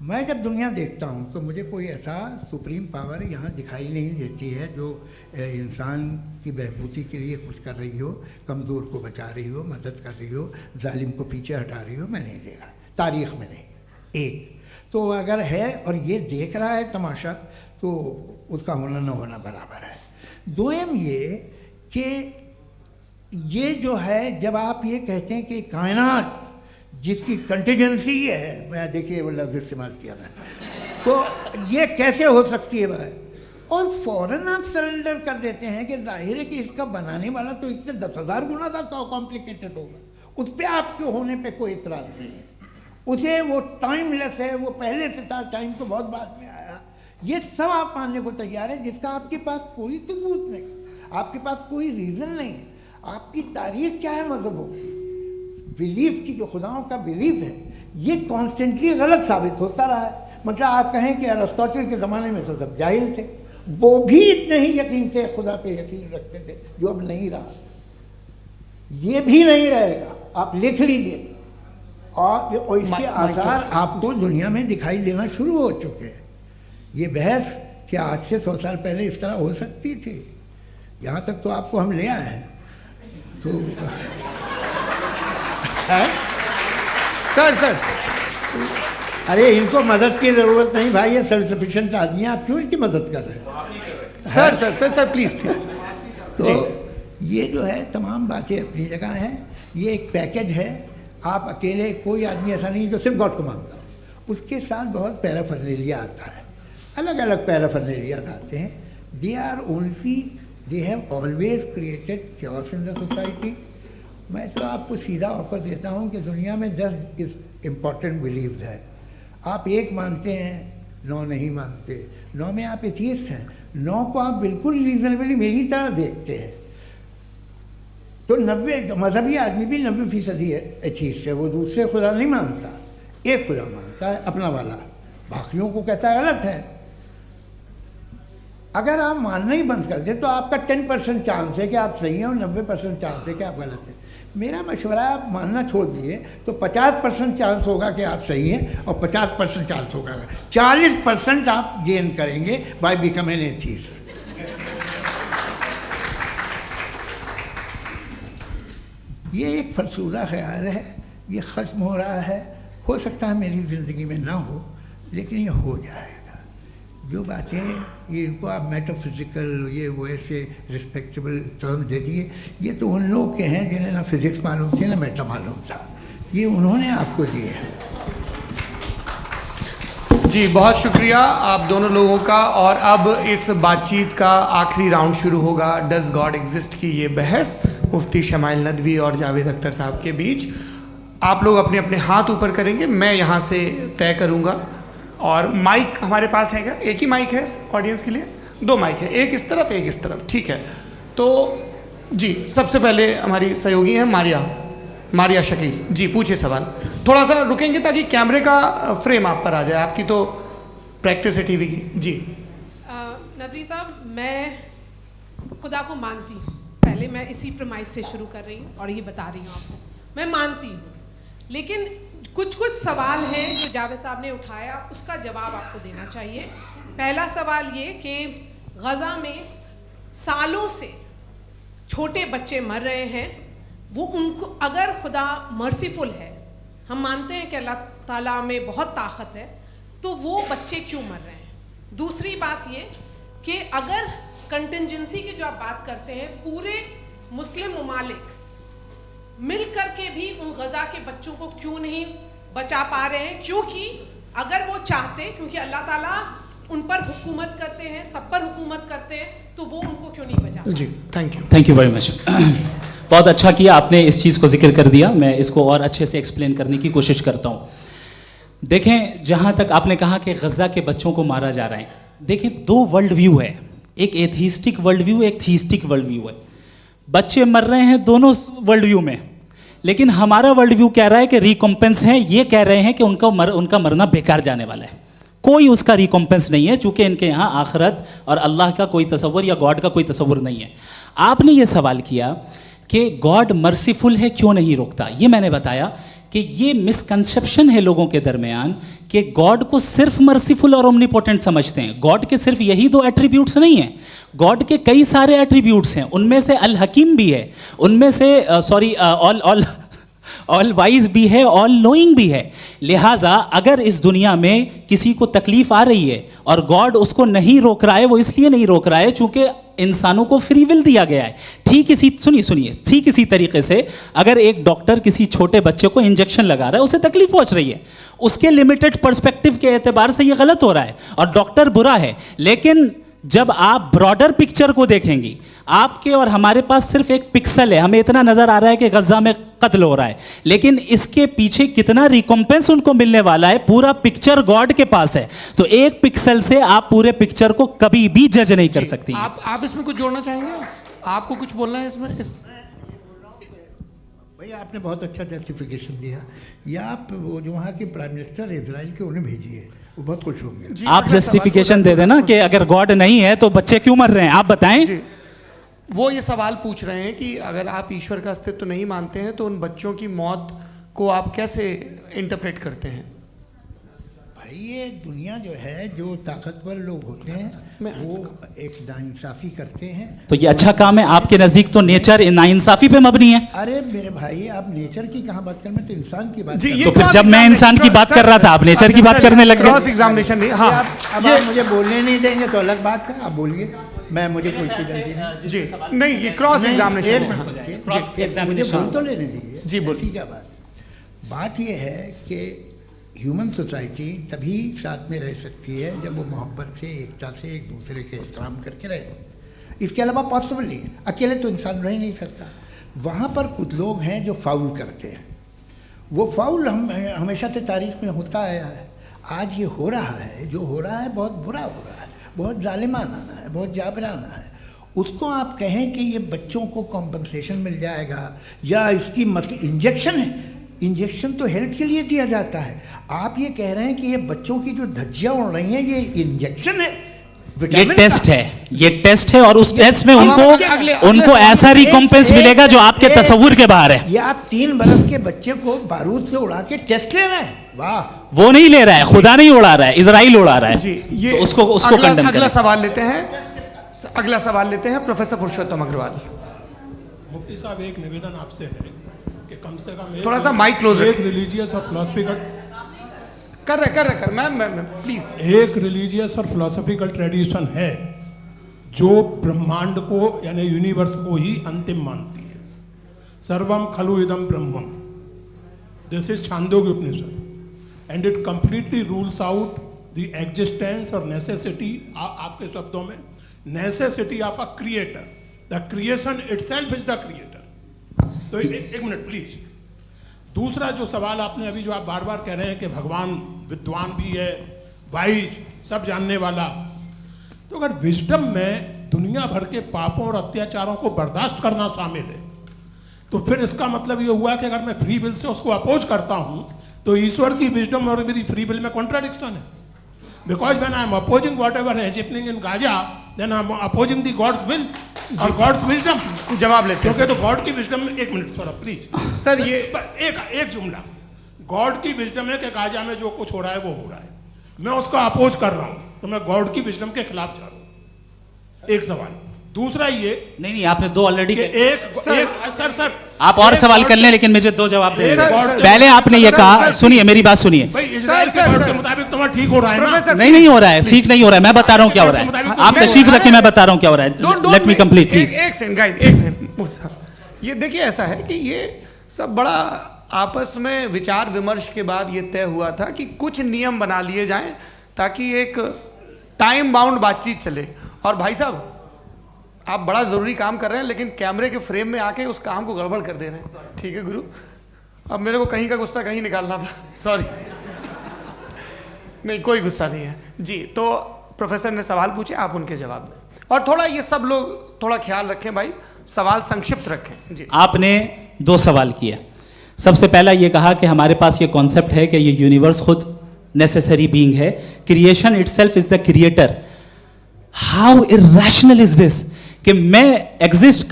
मैं जब दुनिया देखता हूँ तो मुझे कोई ऐसा सुप्रीम पावर यहाँ दिखाई नहीं देती है जो इंसान की बहबूदी के लिए कुछ कर रही हो, कमज़ोर को बचा रही हो, मदद कर रही हो, जालिम को पीछे हटा रही हो। मैं नहीं देखा, तारीख़ में नहीं। एक तो अगर है और ये देख रहा है तमाशा, तो उसका होना न होना बराबर है। दोम ये कि ये जो है, जब आप ये कहते हैं कि कायनात जिसकी कंटीजेंसी है, मैं देखिए वो लफ्ज़ इस्तेमाल किया मैं, तो ये कैसे हो सकती है भाई? और फ़ौरन आप सरेंडर कर देते हैं कि जाहिर है कि इसका बनाने वाला तो इससे 10,000 गुना था कॉम्प्लिकेटेड होगा, उस पर आपके होने पे कोई इतराज़ नहीं है। उसे वो टाइमलेस है, वो पहले से था, टाइम तो बहुत बाद में आया, ये सब आप मानने को तैयार है, जिसका आपके पास कोई सबूत नहीं, आपके पास कोई रीज़न नहीं है। आपकी तारीख क्या है मज़हबों की, बिलीफ की, जो खुदाओं का बिलीफ है, ये कॉन्स्टेंटली गलत साबित होता रहा है। मतलब आप कहें कि अरिस्टोटल के ज़माने में तो सब जाहिल थे, वो भी इतने ही यकीन से खुदा पे यकीन रखते थे, जो अब नहीं रहा, ये भी नहीं रहेगा, आप लिख लीजिए। और इसके आसार आपको दुनिया में दिखाई देना शुरू हो चुके हैं। ये बहस क्या आज से 100 साल पहले इस तरह हो सकती थी? यहाँ तक तो आपको हम ले आए हैं। तो सर अरे इनको मदद की ज़रूरत नहीं भाई, ये सेल्फ सफिशिएंट आदमी है, आप क्यों इनकी मदद कर रहे हैं? Sir please. तो ये जो है तमाम बातें अपनी जगह हैं। ये एक पैकेज है। आप अकेले, कोई आदमी ऐसा नहीं जो सिर्फ गॉड को मानता हो, उसके साथ बहुत पैराफर्नेलिया आता है, अलग अलग पैराफर्नेलियाज आते हैं। They have always created chaos in the society. मैं तो आपको सीधा ऑफर देता हूँ कि दुनिया में 10 इम्पॉर्टेंट बिलीव्स हैं। आप एक मानते हैं, 9 नहीं मानते, 9 में आप एथियस्ट हैं, 9 को आप बिल्कुल रीजनेबली मेरी तरह देखते हैं। तो 90 मजहबी आदमी भी 90% एथियस्ट है, वो दूसरे खुदा नहीं मानता, एक खुदा मानता है अपना वाला, बाकियों को कहता है गलत है। अगर आप मानना ही बंद कर दें तो आपका 10% चांस है कि आप सही हैं और 90% चांस है कि आप गलत हैं। मेरा मशवरा है आप मानना छोड़ दिए तो 50% चांस होगा कि आप सही हैं और 50% चांस होगा, 40% आप गेन करेंगे बाय बिकमिंग एन एथियस्ट। ये एक फरसूदा ख्याल है, ये ख़त्म हो रहा है। हो सकता है मेरी ज़िंदगी में ना हो, लेकिन ये हो जाएगा। जो बातें ये इनको आप मेटाफिज़िकल, ये वो ऐसे रिस्पेक्टेबल टर्म दे दिए, ये तो उन लोग के हैं जिन्हें ना फिज़िक्स मालूम थी ना मेटा मालूम था, ये उन्होंने आपको दिए हैं। जी बहुत शुक्रिया आप दोनों लोगों का। और अब इस बातचीत का आखिरी राउंड शुरू होगा, डज गॉड एग्जिस्ट की ये बहस मुफ्ती शमाइल नदवी और जावेद अख्तर साहब के बीच। आप लोग अपने अपने हाथ ऊपर करेंगे, मैं यहाँ से तय करूँगा। और माइक हमारे पास है क्या? एक ही माइक है ऑडियंस के लिए? 2 माइक है, एक इस तरफ एक इस तरफ, ठीक है। तो जी सबसे पहले हमारी सहयोगी हैं मारिया शकील जी, पूछिए सवाल। थोड़ा सा रुकेंगे ताकि कैमरे का फ्रेम आप पर आ जाए, आपकी तो प्रैक्टिस है टीवी की। जी नदवी साहब, मैं खुदा को मानती हूँ, पहले मैं इसी प्रमाइस से शुरू कर रही हूँ और ये बता रही हूँ आपको, मैं मानती हूँ। लेकिन कुछ सवाल हैं जो जावेद साहब ने उठाया, उसका जवाब आपको देना चाहिए। पहला सवाल ये कि गज़ा में सालों से छोटे बच्चे मर रहे हैं, वो उनको, अगर खुदा मर्सीफुल है, हम मानते हैं कि अल्लाह ताला में बहुत ताकत है, तो वो बच्चे क्यों मर रहे हैं? दूसरी बात ये कि अगर कंटिजेंसी की जो आप बात करते हैं, पूरे मुस्लिम ममालिक मिल कर के भी उन गज़ा के बच्चों को क्यों नहीं बचा पा रहे हैं? क्योंकि अगर वो चाहते, क्योंकि अल्लाह ताला उन पर हुकूमत करते हैं, सब पर हुकूमत करते हैं, तो वो उनको क्यों नहीं बचा? जी थैंक यू वेरी मच। बहुत अच्छा किया आपने इस चीज़ को जिक्र कर दिया, मैं इसको और अच्छे से एक्सप्लेन करने की कोशिश करता हूँ। देखें, जहाँ तक आपने कहा कि गज़ा के बच्चों को मारा जा रहा है, देखें 2 वर्ल्ड व्यू है, एक एथिस्टिक वर्ल्ड व्यू, एक थीस्टिक वर्ल्ड व्यू है। बच्चे मर रहे हैं दोनों वर्ल्ड व्यू में, लेकिन हमारा वर्ल्ड व्यू कह रहा है कि रिकॉम्पेंस है, ये कह रहे हैं कि उनका मरना बेकार जाने वाला है, कोई उसका रिकॉम्पेंस नहीं है, चूँकि इनके यहाँ आखिरत और अल्लाह का कोई तसव्वुर या गॉड का कोई तसव्वुर नहीं है। आपने ये सवाल किया कि गॉड मर्सीफुल है, क्यों नहीं रोकता? ये मैंने बताया कि ये मिसकंसेप्शन है लोगों के दरमियान कि गॉड को सिर्फ मर्सीफुल और ओमनीपोटेंट समझते हैं। गॉड के सिर्फ यही दो एट्रीब्यूट्स नहीं हैं, गॉड के कई सारे एट्रीब्यूट्स हैं। उनमें से अल हकीम भी है, उनमें से ऑल वाइज भी है, ऑल नोइंग भी है। लिहाजा अगर इस दुनिया में किसी को तकलीफ आ रही है और गॉड उसको नहीं रोक रहा है, वो इसलिए नहीं रोक रहा है चूंकि इंसानों को फ्री विल दिया गया है। ठीक इसी तरीके से अगर एक डॉक्टर किसी छोटे बच्चे को इंजेक्शन लगा रहा है, उसे तकलीफ पहुंच रही है, उसके लिमिटेड पर्सपेक्टिव के एतबार से ये गलत हो रहा है और डॉक्टर बुरा है। लेकिन जब आप ब्रॉडर पिक्चर को देखेंगी, आपके और हमारे पास सिर्फ एक पिक्सल है, हमें इतना नजर आ रहा है कि गजा में कत्ल हो रहा है, लेकिन इसके पीछे कितना रिकॉम्पेंस उनको मिलने वाला है, पूरा पिक्चर गॉड के पास है। तो एक पिक्सल से आप पूरे पिक्चर को कभी भी जज नहीं कर सकती। आप इसमें कुछ जोड़ना चाहेंगे? आपको कुछ बोलना है इसमें? भैया आपने बहुत अच्छा जस्टिफिकेशन दिया। या आप वो जो वहाँ के प्राइम मिनिस्टर इजराइल के उन्हें भेजिए, वो बहुत खुश होंगे। आप जस्टिफिकेशन दे देना कि अगर गॉड नहीं है तो बच्चे क्यों मर रहे हैं, आप बताएं। वो ये सवाल पूछ रहे हैं कि अगर आप ईश्वर का अस्तित्व नहीं मानते हैं तो उन बच्चों की मौत को आप कैसे इंटरप्रेट करते हैं? भाई ये दुनिया जो है, जो ताकतवर लोग होते हैं वो एक नाइंसाफ़ी करते हैं। तो ये अच्छा काम है आपके नज़दीक, तो नेचर नाइंसाफ़ी पे मबनी है। अरे मेरे भाई, आप नेचर की कहाँ बात कर रहे हैं, तो इंसान की बात। तो फिर जब मैं इंसान की बात कर रहा था, आप नेचर की बात करने लग गए। क्रॉस एग्जामिनेशन नहीं। हाँ, अब आप मुझे बोलने नहीं देंगे तो अलग बात है, आप बोलिए, मुझे कोई जल्दी नहीं। जी नहीं, ये क्रॉस एग्जामिनेशन मुझे बोल तो लेने दीजिए। जी बोलिए। क्या बात ये है कि ह्यूमन सोसाइटी तभी साथ में रह सकती है जब वो मोहब्बत से, एकता से, एक दूसरे के एहतराम करके रहे। इसके अलावा पॉसिबल नहीं है, अकेले तो इंसान रह ही नहीं सकता। वहाँ पर कुछ लोग हैं जो फाउल करते हैं, वो फाउल हमेशा से तारीख में होता आया है। आज ये हो रहा है, जो हो रहा है बहुत बुरा हो रहा है, बहुत जालिमाना है, बहुत जाबराना है। उसको आप कहें कि ये बच्चों को कॉम्पनसेशन मिल जाएगा या इसकी इंजेक्शन है, इंजेक्शन तो हेल्थ के लिए दिया जाता है। आप ये कह रहे हैं कि ये बच्चों की जो धज्जियां उड़ रही हैं ये इंजेक्शन है, ये टेस्ट है, ये टेस्ट है और उस टेस्ट में उनको ऐसा रिकॉम्पेंस मिलेगा जो आपके तस्वुर के बाहर है। ये आप 3 बरस के बच्चे को बारूद से उड़ा के टेस्ट ले रहे हैं, वाह। वो नहीं ले रहा है, खुदा नहीं उड़ा रहा है, इजराइल उड़ा रहा है। जी, ये तो उसको कंडेम अगला सवाल लेते हैं प्रोफेसर पुरुषोत्तम अग्रवाल। मुफ्ती साहब, एक निवेदन आपसे है कि कम से कम थोड़ा सा माइक क्लोज एक रिलीजियस और फिलोसफिकल मैं प्लीज। एक रिलीजियस और फिलोसफिकल ट्रेडिशन है जो ब्रह्मांड को यानी यूनिवर्स को ही अंतिम मानती है। सर्वम खलु इदम ब्रह्मम, this is Chandogya Upanishad, and it completely rules out the existence और नेसेसिटी, आपके शब्दों में necessity of a creator. The creation itself is the creator. तो एक मिनट प्लीज। दूसरा जो सवाल आपने अभी, जो आप बार बार कह रहे हैं कि भगवान विद्वान भी है, वाइज, सब जानने वाला, तो अगर विजडम में दुनिया भर के पापों और अत्याचारों को बर्दाश्त करना शामिल है, तो फिर इसका मतलब ये हुआ कि अगर मैं फ्री विल से उसको अपोज करता हूं तो ईश्वर की विजडम और मेरी फ्री विल में कॉन्ट्राडिक्शन है। Because when I am opposing whatever is happening in Gaza, then I am opposing the God's will और गॉड्स विजडम। जवाब लेते हैं क्योंकि तो गॉड की विजडम में, एक मिनट सर प्लीज सर, ये एक जुमला, गॉड की विजडम है कि गाजा में जो कुछ हो रहा है वो हो रहा है, मैं उसका अपोज कर रहा हूं, तो मैं गॉड की विजडम के खिलाफ जा रहा हूं। एक सवाल। दूसरा ये नहीं, आपने 2 ऑलरेडी। सर आप और सवाल कर लें, लेकिन मुझे 2 जवाब दे। पहले आपने ये कहा, सुनिए मेरी बात सुनिए। इजराइल के गॉड के मुताबिक तुम्हारा ठीक हो रहा है ना? नहीं हो रहा है, ठीक नहीं हो रहा है। मैं बता रहा हूँ क्या हो रहा है, आप तशरीफ रखें, मैं बता रहा हूँ क्या हो रहा है। Let me complete please. एक सेकंड गाइस, एक सेकंड। ये देखिए, ऐसा है कि ये सब बड़ा आपस में विचार विमर्श के बाद ये तय हुआ था कि कुछ नियम बना लिए जाएं ताकि एक टाइम बाउंड बातचीत चले। और भाई साहब, आप बड़ा ज़रूरी काम कर रहे हैं, लेकिन कैमरे के फ्रेम में आके उस काम को गड़बड़ कर दे रहे हैं। ठीक है गुरु, अब मेरे को कहीं का गुस्सा कहीं निकालना था, सॉरी। नहीं, कोई गुस्सा नहीं है जी। तो प्रोफेसर ने सवाल पूछे, आप उनके जवाब दें, और थोड़ा ये सब लोग थोड़ा ख्याल रखें भाई, सवाल संक्षिप्त रखें जी। आपने 2 सवाल किया। सबसे पहला ये कहा कि हमारे पास ये कॉन्सेप्ट है कि ये यूनिवर्स खुद नेसेसरी बीइंग है, creation itself is the creator. How irrational is this कि मैं एग्जिस्ट